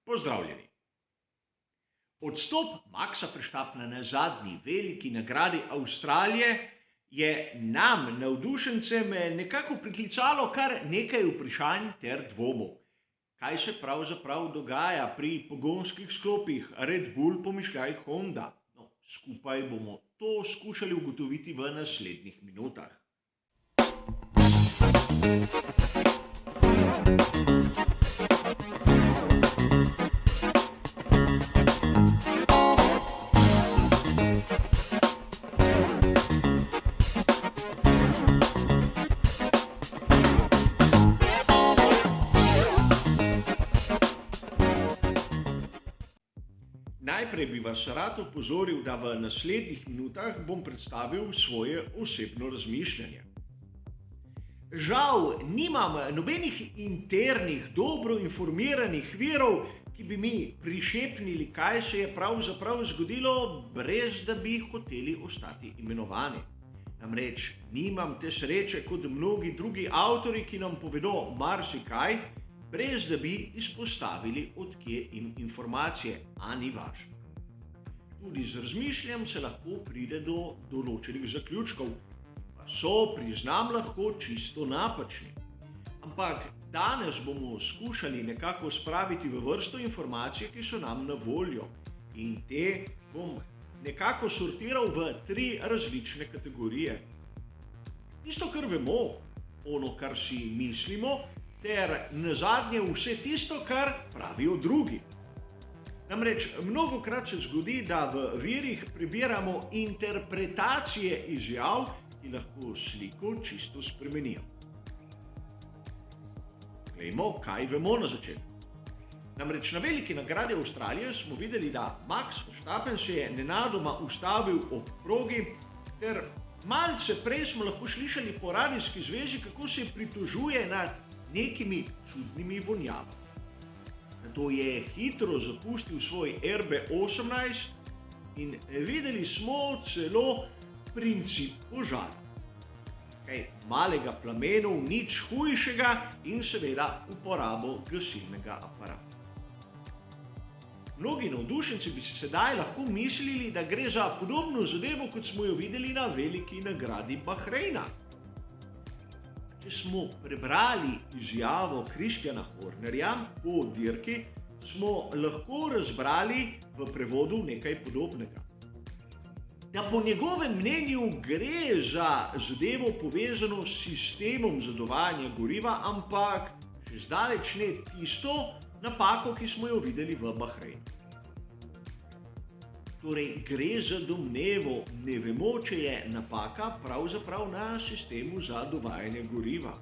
Pozdravljeni. Odstop Maxa Verstappena na zadnji veliki nagradi Avstralije je nam, navdušencem, nekako priklicalo kar nekaj vprašanj ter dvomov. Kaj se pravzaprav dogaja pri pogonskih sklopih Red Bull, pomišljaj Honda? No, skupaj bomo to skušali ugotoviti v naslednjih minutah. Najprej bi vas rad opozoril, da v naslednjih minutah bom predstavil svoje osebno razmišljanje. Žal nimam nobenih internih, dobro informiranih virov, ki bi mi prišepnili, kaj se je pravzaprav zgodilo, brez da bi hoteli ostati imenovani. Namreč nimam te sreče kot mnogi drugi avtorji, ki nam povedo marsikaj, brez da bi izpostavili odkje informacije, a ni važno. Tudi z razmišljanjem se lahko pride do določenih zaključkov, pa so, priznam, lahko čisto napačni. Ampak danes bomo skušali nekako spraviti v vrsto informacije, ki so nam na voljo, in te bom nekako sortiral v 3 različne kategorije. Tisto, kar vemo, ono, kar si mislimo, ter nazadnje vse tisto, kar pravijo drugi. Namreč mnogokrat se zgodi, da v virih prebiramo interpretacije izjav, ki lahko sliko čisto spremenijo. Glejmo, kaj vemo na začetku. Namreč na veliki nagradi Avstralije smo videli, da Max Verstappen se je nenadoma ustavil ob progi, ter malce prej smo lahko slišali po radijski zvezi, kako se pritožuje nad nekimi čudnimi vonjavami. Nato je hitro zapustil svoj RB18 in videli smo celo princip požara. Kaj malega plamenov, nič hujšega in seveda uporabo gasilnega aparata. Mnogi navdušenci bi si sedaj lahko mislili, da gre za podobno zadevo, kot smo jo videli na veliki nagradi Bahreina. Če smo prebrali izjavo Christiana Hornerja po dirki, smo lahko razbrali v prevodu nekaj podobnega. Da po njegovem mnenju gre za zadevo povezano s sistemom zadovajanja goriva, ampak še zdaleč ne tisto napako, ki smo jo videli v Bahreinu. Torej, gre za domnevo, ne vemo, če je napaka pravzaprav na sistemu za dovajanje goriva.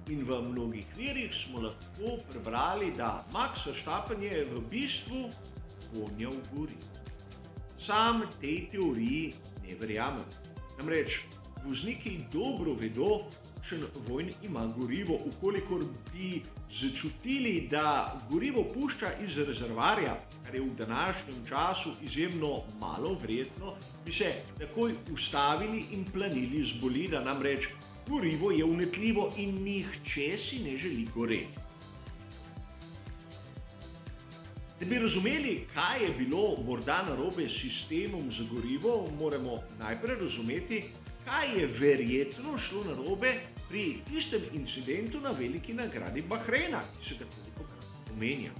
In v mnogih virih smo lahko prebrali, da Max Verstappen je v bistvu vonjal gorivo. Sam tej teoriji ne verjamem. Namreč vozniki dobro vedo, kakšen vonj ima gorivo. Ukolikor bi začutili, da gorivo pušča iz rezervoarja, kar je v današnjem času izjemno malo verjetno, bi se takoj ustavili in planili z bolida. Namreč gorivo je vnetljivo in nihče si ne želi goreti. Da bi razumeli, kaj je bilo morda narobe s sistemom za gorivo, moramo najprej razumeti, kaj je verjetno šlo narobe pri tistem incidentu na veliki nagradi Bahreina, ki se ga tolikokrat omenja.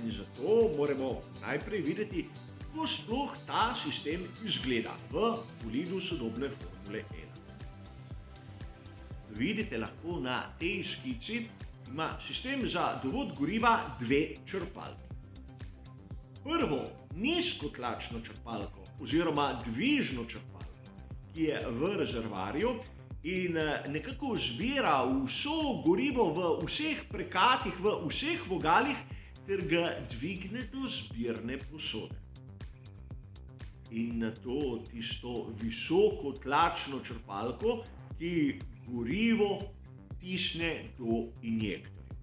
In zato moramo najprej videti, kako sploh ta sistem izgleda v bolidu sodobne Formule 1. Vidite lahko na tej skici, ima sistem za dovod goriva 2 črpalke. Prvo nizkotlačno črpalko oziroma dvižno črpalko, ki je v rezervoarju in nekako zbira vso gorivo v vseh prekatih, v vseh vogalih ter ga dvigne do zbirne posode. In nato tisto visokotlačno črpalko, ki gorivo tisne do injektorja.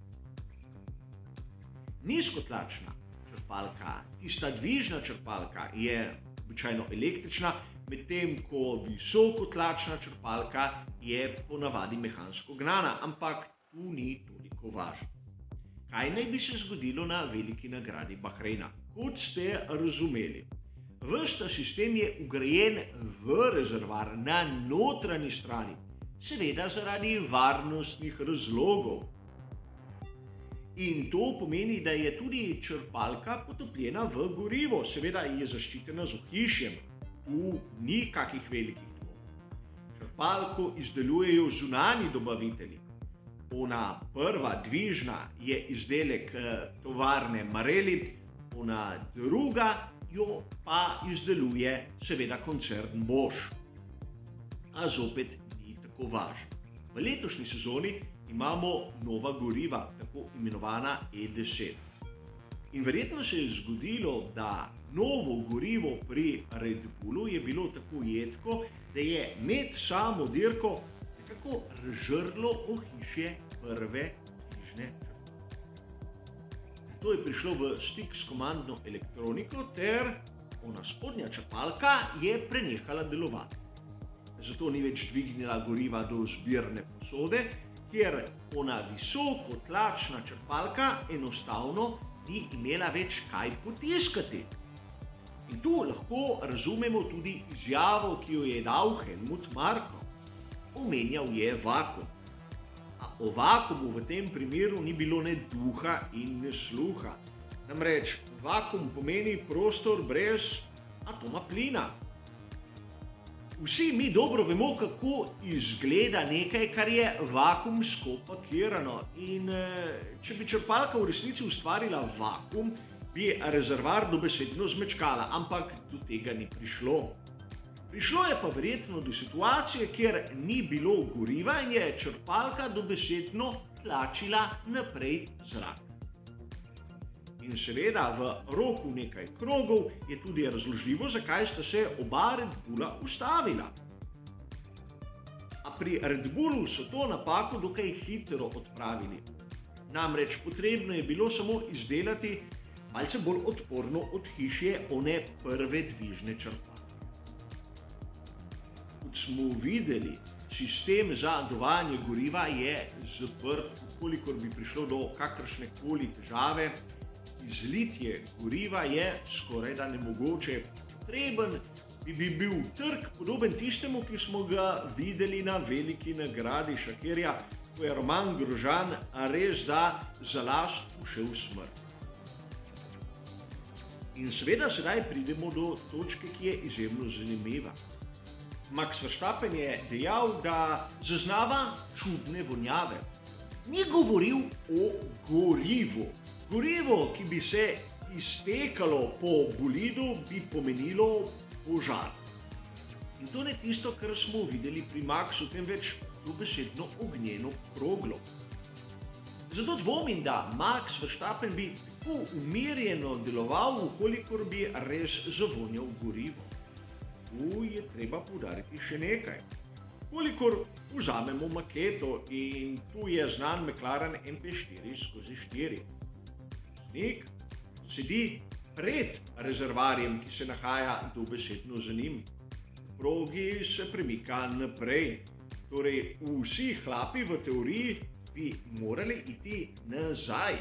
Nizkotlačna črpalka, tista dvižna črpalka, je običajno električna, medtem ko visokotlačna črpalka je ponavadi mehansko gnana, ampak tu ni toliko važno. Kaj naj bi se zgodilo na veliki nagradi Bahreina? Kot ste razumeli, ves ta sistem je vgrajen v rezervoar na notranji strani, seveda zaradi varnostnih razlogov. In to pomeni, da je tudi črpalka potopljena v gorivo, seveda je zaščitena z ohišjem, tu ni kakih velikih dvomov. Črpalko izdelujejo zunanji dobavitelji. Ona prva dvižna je izdelek tovarne Marelli, ona druga jo pa izdeluje seveda koncern Bosch. A zopet ni tako važno. V letošnji sezoni imamo nova goriva, tako imenovana E10. In verjetno se je zgodilo, da novo gorivo pri Red Bullu je bilo tako jedko, da je med samo dirko nekako razžrlo ohišje prve dvižne črpalke. To je prišlo v stik s komandno elektroniko ter ona spodnja črpalka je prenehala delovati. Zato ni več dvignila goriva do zbirne posode, kjer ona visokotlačna črpalka enostavno ni imela več kaj potiskati. In tu lahko razumemo tudi izjavo, ki jo je dal Helmut Marko. Omenjal je vakuum. A o vakuumu v tem primeru ni bilo ne duha in ne sluha. Namreč vakuum pomeni prostor brez atoma plina. Vsi mi dobro vemo, kako izgleda nekaj, kar je vakuumsko pakirano. In če bi črpalka v resnici ustvarila vakuum, bi rezervoar dobesedno zmečkala, ampak do tega ni prišlo. Prišlo je pa verjetno do situacije, kjer ni bilo goriva in je črpalka dobesedno tlačila naprej zrak. In seveda v roku nekaj krogov je tudi razložljivo, zakaj sta se oba Red Bulla ustavila. A pri Red Bullu so to napako dokaj hitro odpravili. Namreč potrebno je bilo samo izdelati malce bolj odporno odhišje one prve dvižne črpalke. Kot smo videli, sistem za dovajanje goriva je zaprt, kolikor bi prišlo do kakršnekoli težave. Izlitje goriva je skoraj da nemogoče. Potreben bi bil trk podoben tistemu, ki smo ga videli na veliki nagradi šakerja, ko je Roman Grožan res da za last ušel smrt. In seveda sedaj pridemo do točke, ki je izjemno zanimiva. Max Verstappen je dejal, da zaznava čudne vonjave. Ni govoril o gorivu. Gorivo, ki bi se iztekalo po bolidu, bi pomenilo požar. In to ne tisto, kar smo videli pri Maxu, temveč dobesedno ognjeno kroglo. Zato dvomim, da Max Verstappen bi tako umirjeno deloval, kolikor bi res zavonjal gorivo. Tu je treba poudariti še nekaj. Kolikor vzamemo maketo in tu je znan McLaren MP4/4. Nik sedi pred rezervoarjem, ki se nahaja dobesedno za njim. Progi se premika naprej. Torej, vsi hlapi v teoriji bi morali iti nazaj.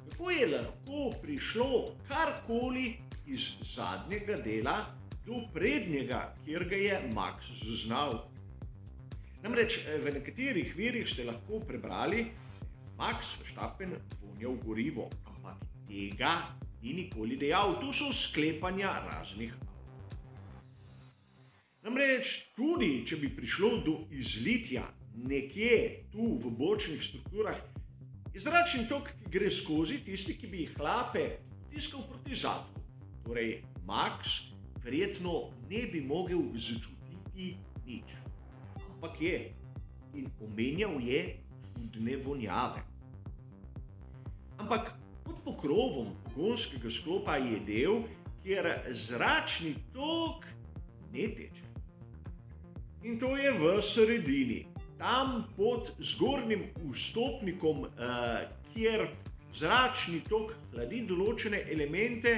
Kako je lahko prišlo karkoli iz zadnjega dela do prednjega, kjer ga je Max zaznal? Namreč v nekaterih virih ste lahko prebrali, Max Verstappen vonjal gorivo, ampak tega ni nikoli dejal. To so sklepanja raznih avtorjev. Namreč tudi, če bi prišlo do izlitja nekje tu v bočnih strukturah, je zračni tok, ki gre skozi, tisti, ki bi hlape tiskal proti zadku. Torej, Max verjetno ne bi mogel začutiti nič. Ampak je. In omenjal je čudne vonjave. Ampak pod pokrovom pogonskega sklopa je del, kjer zračni tok ne teče. In to je v sredini. Tam pod zgornjim vstopnikom, kjer zračni tok hladi določene elemente,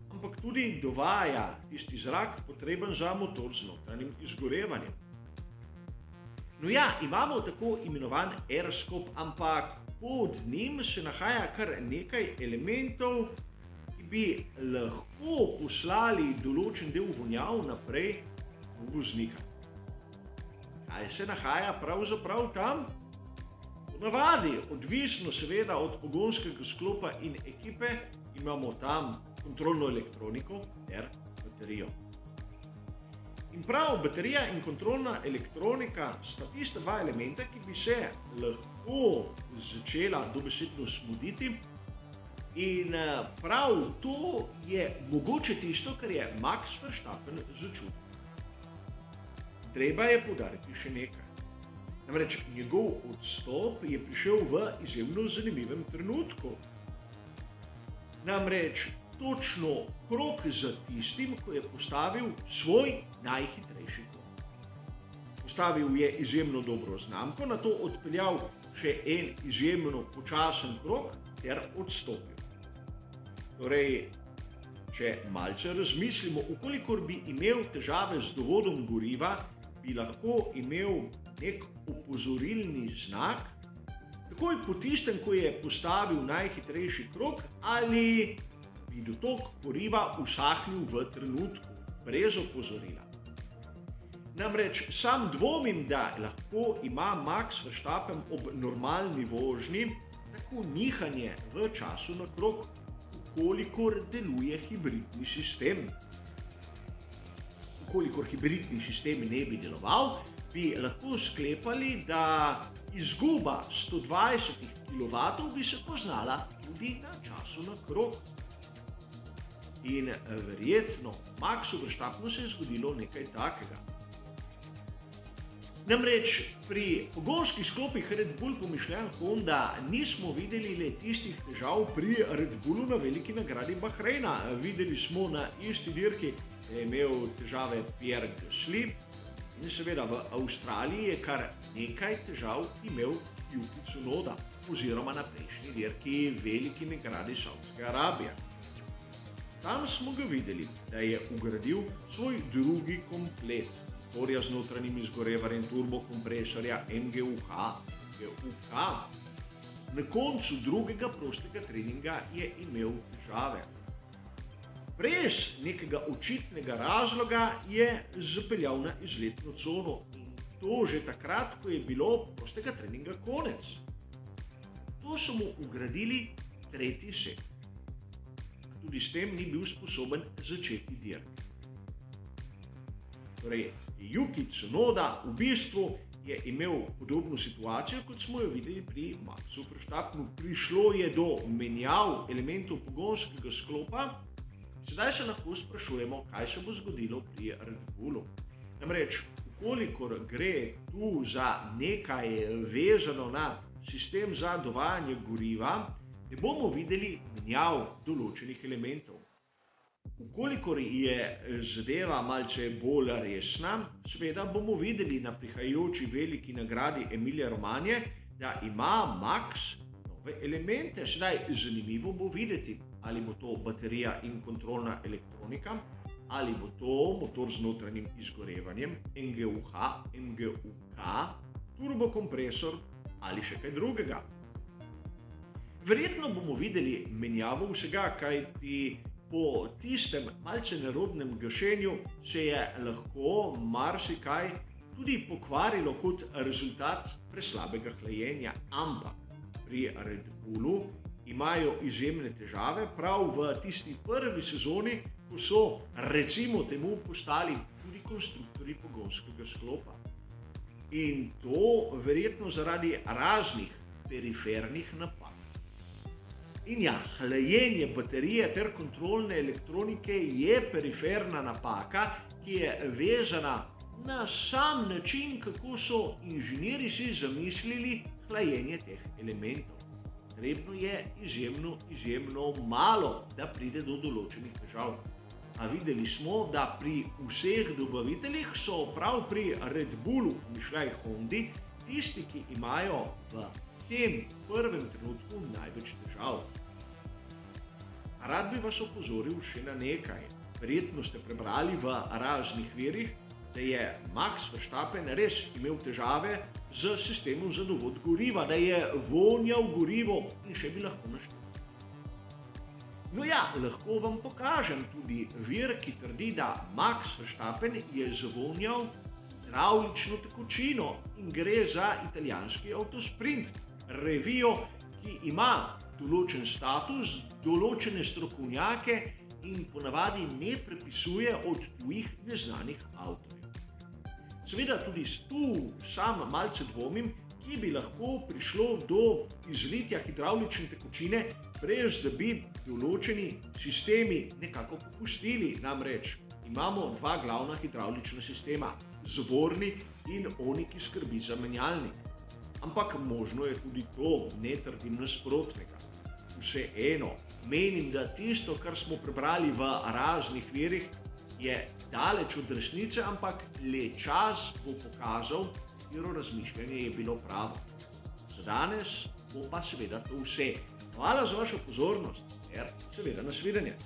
ampak tudi dovaja tisti zrak, potreben za motor z notranjim izgorevanjem. No ja, imamo tako imenovan aeroskop, ampak pod njim se nahaja kar nekaj elementov, ki bi lahko poslali določen del vonjav naprej v voznika. Kaj se nahaja pravzaprav tam? Ponavadi, odvisno seveda od pogonskega sklopa in ekipe, imamo tam kontrolno elektroniko ter baterijo. In prav baterija in kontrolna elektronika sta tista dva elementa, ki bi se lahko začela dobesedno smoditi. In prav to je mogoče tisto, kar je Max Verstappen začutil. Treba je poudariti še nekaj. Namreč njegov odstop je prišel v izjemno zanimivem trenutku. Namreč točno krog za tistim, ko je postavil svoj najhitrejši krog. Postavil je izjemno dobro znamko, nato odpeljal še en izjemno počasen krog ter odstopil. Torej, če malce razmislimo, ukolikor bi imel težave z dovodom goriva, bi lahko imel nek opozorilni znak, takoj po tistem, ko je postavil najhitrejši krog, ali bi dotok goriva usahnil v trenutku, brez opozorila. Namreč sam dvomim, da lahko ima Max Verstappen ob normalni vožnji tako nihanje v času na krog, ukolikor deluje hibridni sistem. Ukolikor hibridni sistem ne bi deloval, bi lahko sklepali, da izguba 120 kW bi se poznala tudi na času na krog. In verjetno Maxu Verstappenu se je zgodilo nekaj takega. Namreč pri pogonskih sklopih Red Bull pomišljan Honda nismo videli le tistih težav pri Red Bullu na veliki nagradi Bahreina. Videli smo na isti dirki, da je imel težave Pierre Gasly in seveda v Avstraliji je kar nekaj težav imel Yuki Tsunoda oziroma na prejšnji dirki veliki nagradi Saudske Arabije. Tam smo ga videli, da je ugradil svoj drugi komplet motorja z notranjim izgorevanjem turbokompresorja MGUH. Na koncu drugega prostega treninga je imel težave. Brez nekega očitnega razloga je zapeljal na izletno cono in to že takrat, ko je bilo prostega treninga konec. To so mu ugradili tretji set. Tudi s tem ni bil sposoben začeti dirke. Torej, Yuki Tsunoda v bistvu je imel podobno situacijo, kot smo jo videli pri Maxu Verstappenu. Prišlo je do menjav elementov pogonskega sklopa. Sedaj se lahko sprašujemo, kaj se bo zgodilo pri Red Bullu. Namreč, ukolikor gre tu za nekaj vezano na sistem za dovajanje goriva, ne bomo videli menjav določenih elementov. Ukolikor je zadeva malce bolj resna, seveda bomo videli na prihajajoči veliki nagradi Emilia Romagna, da ima Max nove elemente. Sedaj zanimivo bo videti, ali bo to baterija in kontrolna elektronika, ali bo to motor z notranjim izgorevanjem, MGUK, turbokompresor ali še kaj drugega. Verjetno bomo videli menjavo vsega, kajti po tistem malce nerodnem gašenju se je lahko marsikaj tudi pokvarilo kot rezultat preslabega hlajenja, ampak pri Red Bullu imajo izjemne težave prav v tisti prvi sezoni, ko so recimo temu postali tudi konstruktorji pogonskega sklopa. In to verjetno zaradi raznih perifernih napak. In ja, hlajenje baterije ter kontrolne elektronike je periferna napaka, ki je vezana na sam način, kako so inženirji si zamislili hlajenje teh elementov. Potrebno je izjemno malo, da pride do določenih težav. A videli smo, da pri vseh dobaviteljih so prav pri Red Bullu, mišljaj Hondi, tisti, ki imajo v tem prvem trenutku največ težav. Rad bi vas opozoril še na nekaj. Verjetno ste prebrali v raznih virih, da je Max Verstappen res imel težave z sistemom za dovod goriva, da je vonjal gorivo in še bi lahko naštel. No ja, lahko vam pokažem tudi vir, ki trdi, da Max Verstappen je zvonjal hidravlično tekočino in gre za italijanski avtosprint, revijo, ki ima določen status, določene strokovnjake in ponavadi ne prepisuje od tujih neznanih avtorjev. Seveda tudi tu sam malce dvomim, kje bi lahko prišlo do izlitja hidravlične tekočine, brez da bi določeni sistemi nekako popustili. Namreč imamo dva glavna hidravlična sistema, zvorni in oni, ki skrbi za menjalnik. Ampak možno je tudi to, ne trdim nasprotnega. Vseeno, menim, da tisto, kar smo prebrali v raznih virih, je daleč od resnice, ampak le čas bo pokazal, katero razmišljanje je bilo pravo. Za danes bo pa seveda to vse. Hvala za vašo pozornost, ter seveda nasvidenje.